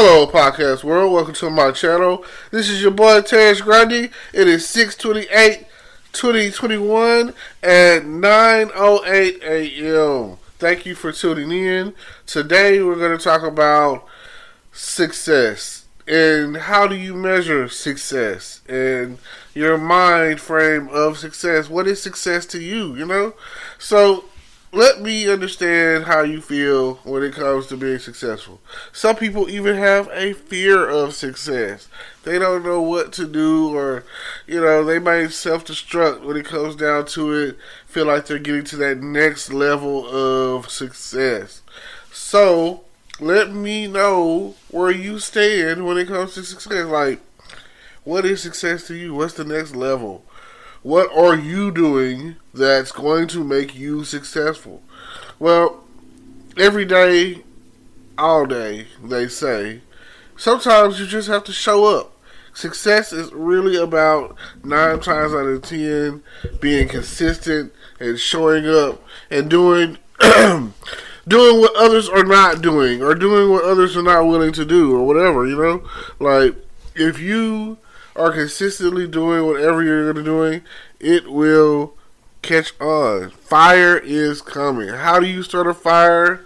Hello, podcast world. Welcome to my channel. This is your boy Terrence Grundy. It is 6/28/2021 at 9:08 a.m. Thank you for tuning in. Today we're going to talk about success and how do you measure success and your mind frame of success. What is success to you? So let me understand how you feel when it comes to being successful. Some people even have a fear of success. They don't know what to do, or, they might self-destruct when it comes down to it, feel like they're getting to that next level of success. So, let me know where you stand when it comes to success. Like, what is success to you? What's the next level? What are you doing that's going to make you successful? Well, every day, all day, they say, sometimes you just have to show up. Success is really about 9 times out of 10 being consistent and showing up and doing doing what others are not doing, or doing what others are not willing to do, or whatever, Like, if you are consistently doing whatever you're going to doing, it will catch on. Fire is coming. How do you start a fire?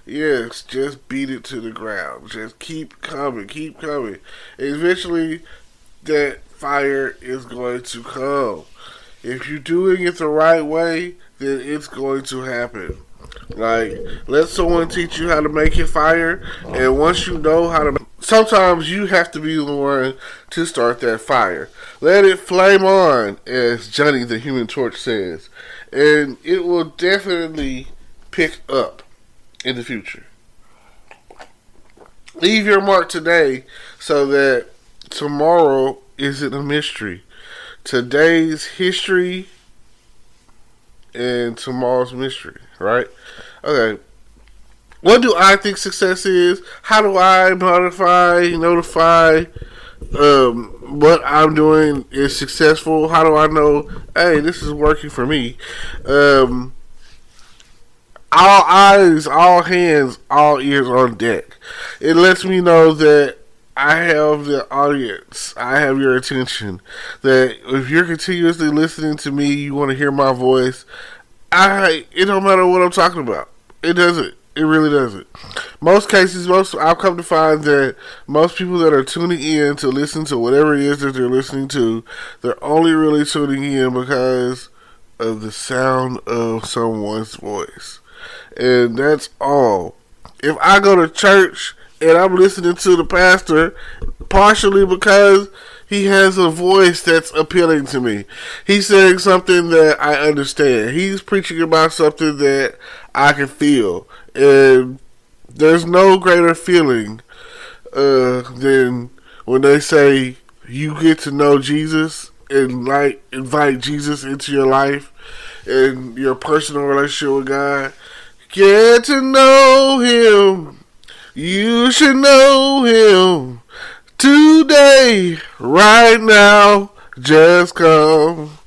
Yes, just beat it to the ground. Just keep coming, keep coming. Eventually, that fire is going to come. If you're doing it the right way, then it's going to happen. Like, let someone teach you how to make your fire, and once you know how to, sometimes you have to be the one to start that fire. Let it flame on, as Johnny the Human Torch says, and it will definitely pick up in the future. Leave your mark today so that tomorrow isn't a mystery. Today's history and tomorrow's mystery, right? Okay. What do I think success is? How do I notify what I'm doing is successful? How do I know, hey, this is working for me? All eyes, all hands, all ears on deck. It lets me know that I have the audience. I have your attention. That if you're continuously listening to me, you want to hear my voice, it don't matter what I'm talking about. It doesn't. It really doesn't. Most cases, I've come to find that most people that are tuning in to listen to whatever it is that they're listening to, they're only really tuning in because of the sound of someone's voice. And that's all. If I go to church and I'm listening to the pastor, partially because he has a voice that's appealing to me. He's saying something that I understand. He's preaching about something that I can feel. And there's no greater feeling than when they say you get to know Jesus and invite Jesus into your life and your personal relationship with God. Get to know Him. You should know Him today, right now. Just come.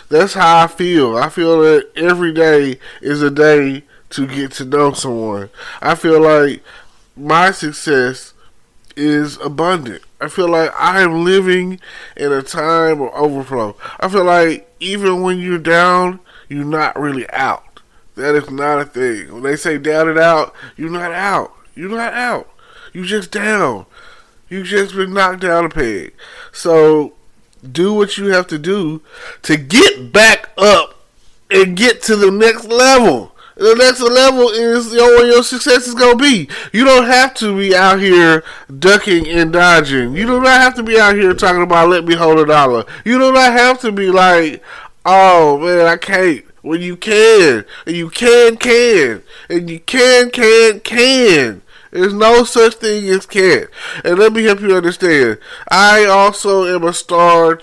That's how I feel. I feel that every day is a day to get to know someone. I feel like my success is abundant. I feel like I am living in a time of overflow. I feel like even when you're down, you're not really out. That is not a thing. When they say down and out, you're not out. You're not out. You just down. You just been knocked down a peg. So do what you have to do to get back up and get to the next level. The next level is where your success is going to be. You don't have to be out here ducking and dodging. You do not have to be out here talking about let me hold $1. You do not have to be like, oh man, I can't. When you can. And you can. And you can. There's no such thing as can't. And let me help you understand. I also am a Star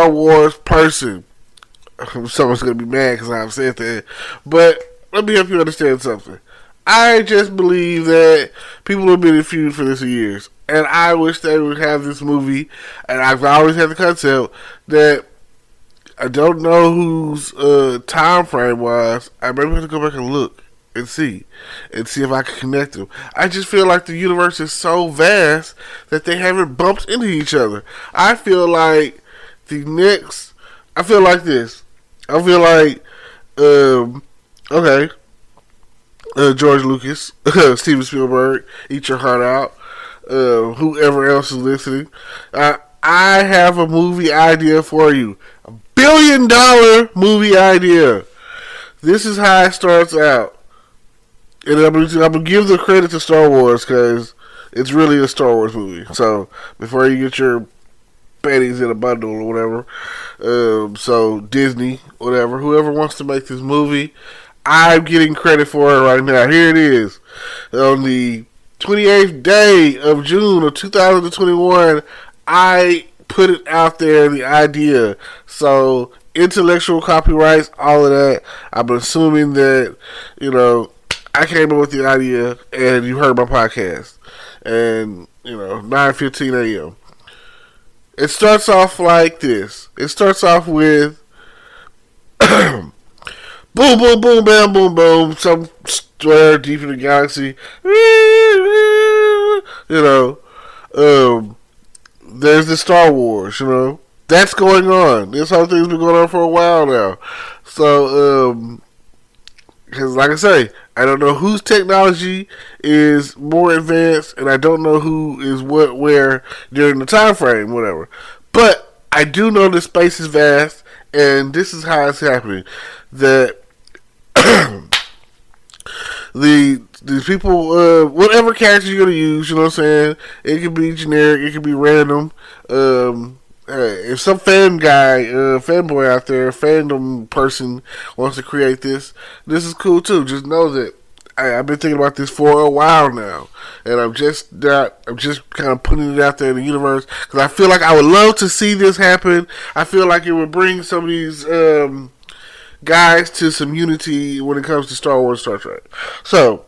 Wars person. Someone's going to be mad because I've said that. But let me help you understand something. I just believe that people have been in feud for this for years. And I wish they would have this movie. And I've always had the concept that I don't know whose time frame was. I maybe have to go back and look and see if I can connect them. I just feel like the universe is so vast that they haven't bumped into each other. I feel like the next. I feel like this. I feel like okay, George Lucas, Steven Spielberg, eat your heart out. Whoever else is listening, I have a movie idea for you. $1 billion movie idea. This is how it starts out. And I'm gonna give the credit to Star Wars because it's really a Star Wars movie. So before you get your panties in a bundle or whatever, so Disney, whatever, whoever wants to make this movie, I'm getting credit for it right now. Here it is. On the 28th day of June of 2021, I put it out there, the idea. So intellectual copyrights, all of that. I'm assuming that, I came up with the idea and you heard my podcast. And, 9:15 a.m. It starts off like this. It starts off with boom, boom, boom, bam, boom, boom. Somewhere deep in the galaxy. There's the Star Wars, That's going on. This whole thing's been going on for a while now. So, because like I say, I don't know whose technology is more advanced, and I don't know who is what, where during the time frame, whatever. But I do know that space is vast, and this is how it's happening. That these people, whatever character you're gonna use, you know what I'm saying? It could be generic, it could be random. If some fanboy out there, fandom person wants to create this is cool too. Just know that I've been thinking about this for a while now, and I'm just kind of putting it out there in the universe because I feel like I would love to see this happen. I feel like it would bring some of these guys to some unity when it comes to Star Wars, Star Trek. So,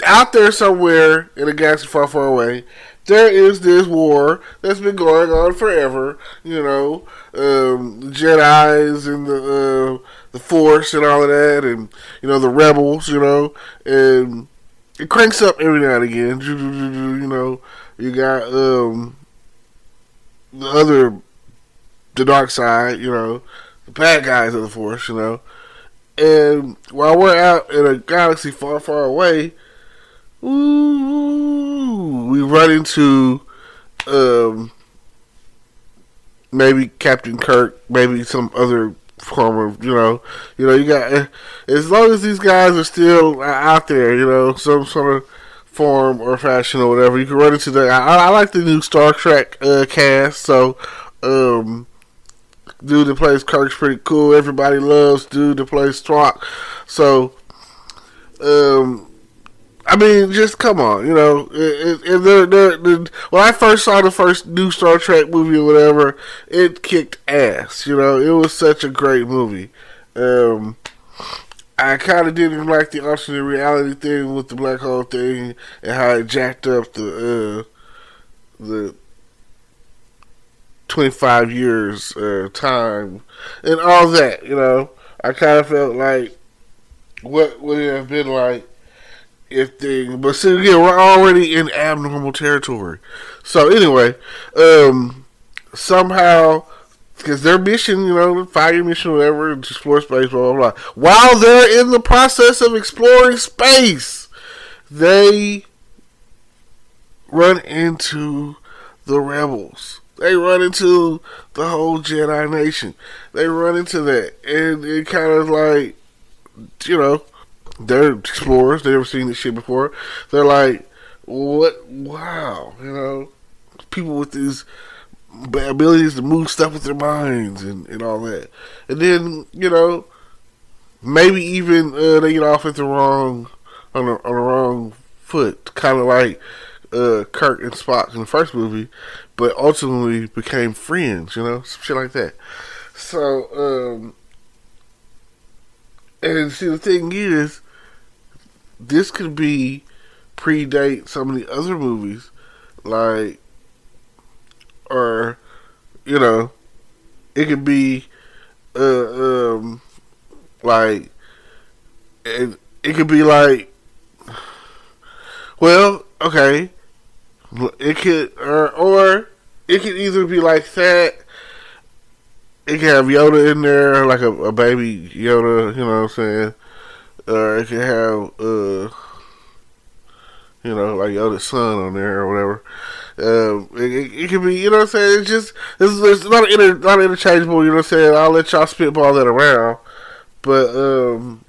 out there somewhere in a galaxy far, far away, there is this war that's been going on forever. The Jedi's and the Force and all of that, and the rebels. And it cranks up every now and again. You got the dark side. The bad guys of the Force. And while we're out in a galaxy far, far away, we run into maybe Captain Kirk, maybe some other form of, you got, as long as these guys are still out there, some sort of form or fashion or whatever, you can run into that. I like the new Star Trek cast, so dude that plays Kirk's pretty cool. Everybody loves dude that plays Spock. So, I mean, just come on, when I first saw the first new Star Trek movie or whatever, it kicked ass. It was such a great movie. I kind of didn't like the alternate reality thing with the black hole thing and how it jacked up the 25 years time and all that. I kind of felt like what would it have been like but see, again, we're already in abnormal territory. So anyway, somehow, because their mission, 5-year mission, or whatever, to explore space, blah, blah, blah. While they're in the process of exploring space, they run into the rebels. They run into the whole Jedi Nation. They run into that. And it kind of like, they're explorers. They've never seen this shit before. They're like, what? Wow. People with these abilities to move stuff with their minds and all that. And then, maybe even they get off at on the wrong foot. Kind of like Kirk and Spock in the first movie, but ultimately became friends, some shit like that. So, and see, the thing is, this could predate some of the other movies, like, or, it could be, like, it could be like, well, okay, it could, or it could either be like that. It can have Yoda in there, like a baby Yoda, you know what I'm saying? Or it can have, like Yoda's son on there or whatever. It can be, you know what I'm saying? It's just, it's not interchangeable, you know what I'm saying? I'll let y'all spitball that around. But, um,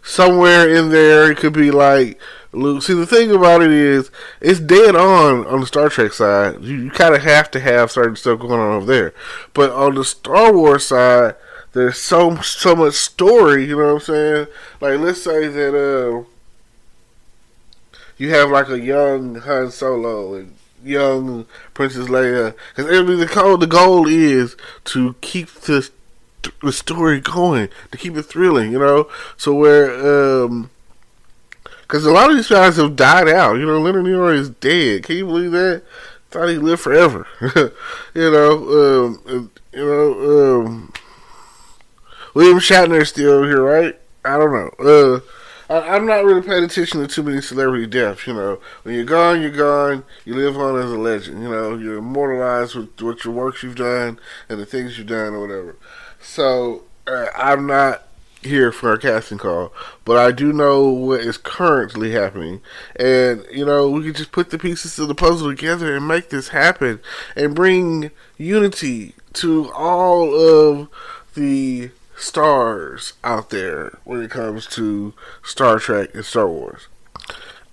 somewhere in there, it could be like Luke. See, the thing about it is, it's dead on the Star Trek side. You kind of have to have certain stuff going on over there. But on the Star Wars side, there's so much story. You know what I'm saying? Like, let's say that you have like a young Han Solo and young Princess Leia, because the goal is to keep the story going, to keep it thrilling, you know. So where, because a lot of these guys have died out. You know, Leonard Nimoy is dead. Can you believe that? Thought he lived forever. William Shatner is still here, right? I don't know. I'm not really paying attention to too many celebrity deaths. You know, when you're gone, you're gone. You live on as a legend. You know, you're immortalized with what your works you've done and the things you've done or whatever. So I'm not here for a casting call, but I do know what is currently happening, and you know we can just put the pieces of the puzzle together and make this happen, and bring unity to all of the stars out there when it comes to Star Trek and Star Wars.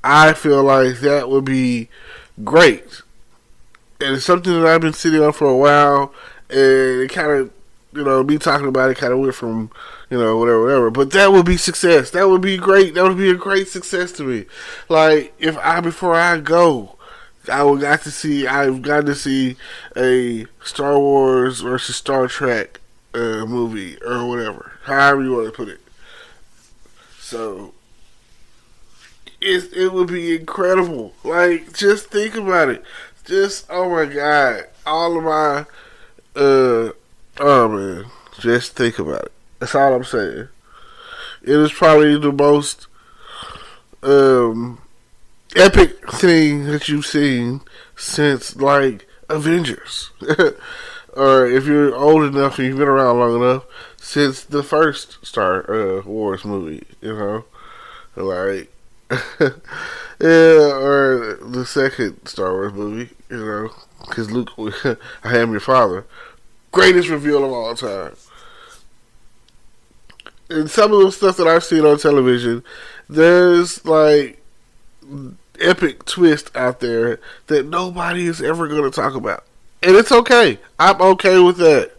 I feel like that would be great, and it's something that I've been sitting on for a while, and it kind of, me talking about it kind of went from, whatever. But that would be success. That would be great. That would be a great success to me. Like, before I go, I've got to see a Star Wars versus Star Trek movie or whatever, however you want to put it. So it would be incredible. Like, just think about it. Just, oh my God, all of my oh man, just think about it. That's all I'm saying. It is probably the most epic thing that you've seen since, like, Avengers. Or if you're old enough and you've been around long enough, since the first Star Wars movie, like, yeah, or the second Star Wars movie, because Luke, I am your father. Greatest reveal of all time. And some of the stuff that I've seen on television, there's like epic twist out there that nobody is ever going to talk about. And it's okay. I'm okay with that.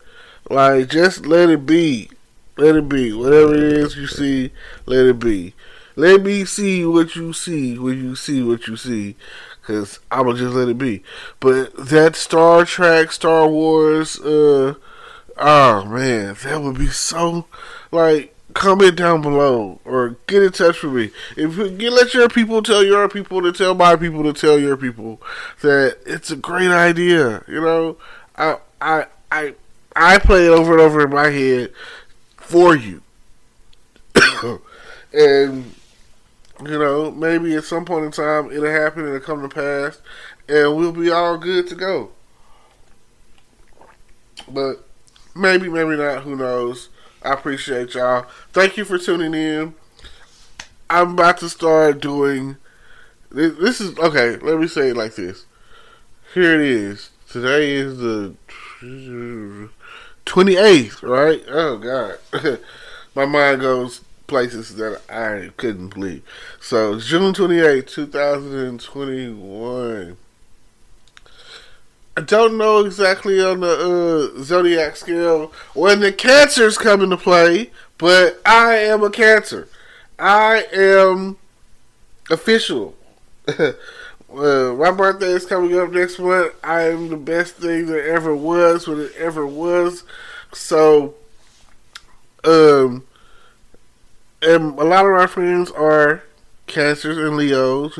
Like, just let it be. Let it be. Whatever it is you see, let it be. Let me see what you see when you see what you see. Because I'm going to just let it be. But that Star Trek, Star Wars, oh man, that would be so, like, comment down below or get in touch with me. If you let your people tell your people to tell my people to tell your people that it's a great idea. I play it over and over in my head for you. And maybe at some point in time it'll happen and it'll come to pass and we'll be all good to go. But maybe not, who knows. I appreciate y'all. Thank you for tuning in. I'm about to start doing this is okay, let me say it like this. Here it is. Today is the 28th, right? Oh God. My mind goes places that I couldn't believe. So June 28th, 2021. I don't know exactly on the zodiac scale when the cancers come into play, but I am a Cancer. I am official. My birthday is coming up next month. I am the best thing there ever was when it ever was. So, and a lot of my friends are Cancers and Leos,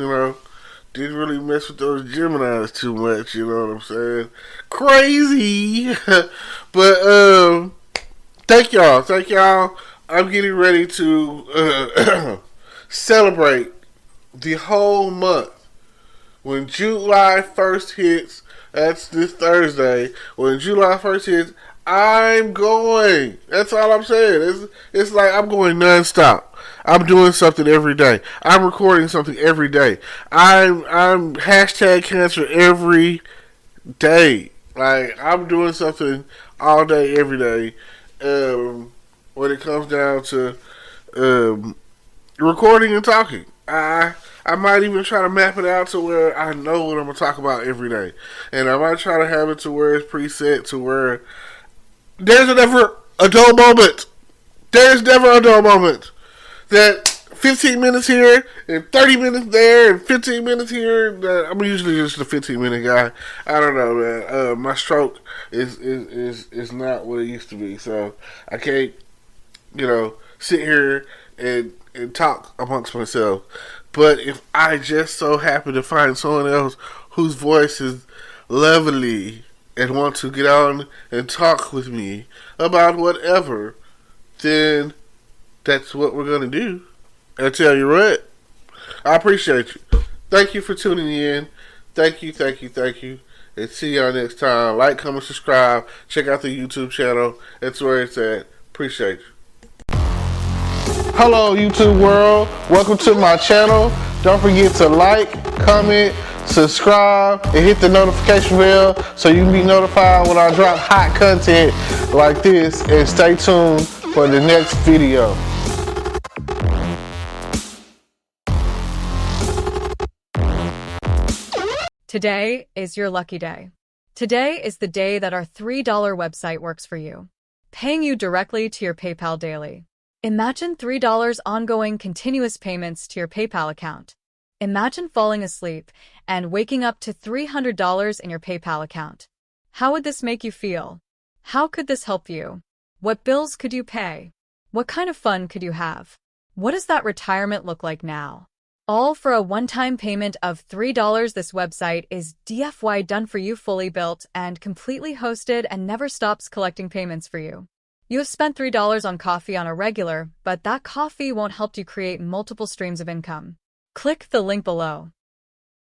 Didn't really mess with those Geminis too much, you know what I'm saying? Crazy! But, Thank y'all. Thank y'all. I'm getting ready to celebrate the whole month. When July 1st hits, that's this Thursday. When July 1st hits, I'm going. That's all I'm saying. It's like I'm going nonstop. I'm doing something every day. I'm recording something every day. I'm hashtag cancer every day. Like I'm doing something all day, every day. When it comes down to um, recording and talking, I might even try to map it out to where I know what I'm gonna talk about every day, and I might try to have it to where it's preset to where there's never a dull moment. There's never a dull moment. That 15 minutes here and 30 minutes there and 15 minutes here. I'm usually just a 15-minute guy. I don't know, man. My stroke is not what it used to be, so I can't, sit here and talk amongst myself. But if I just so happen to find someone else whose voice is lovely and want to get on and talk with me about whatever, then that's what we're going to do. I tell you what, I appreciate you. Thank you for tuning in. Thank you. And see y'all next time. Like, comment, subscribe. Check out the YouTube channel. That's where it's at. Appreciate you. Hello, YouTube world. Welcome to my channel. Don't forget to like, comment, subscribe, and hit the notification bell so you can be notified when I drop hot content like this. And stay tuned for the next video. Today is your lucky day. Today is the day that our $3 website works for you, paying you directly to your PayPal daily. Imagine $3 ongoing continuous payments to your PayPal account. Imagine falling asleep and waking up to $300 in your PayPal account. How would this make you feel? How could this help you? What bills could you pay? What kind of fun could you have? What does that retirement look like now? All for a one-time payment of $3. This website is DFY done for you, fully built and completely hosted, and never stops collecting payments for you. You have spent $3 on coffee on a regular, but that coffee won't help you create multiple streams of income. Click the link below.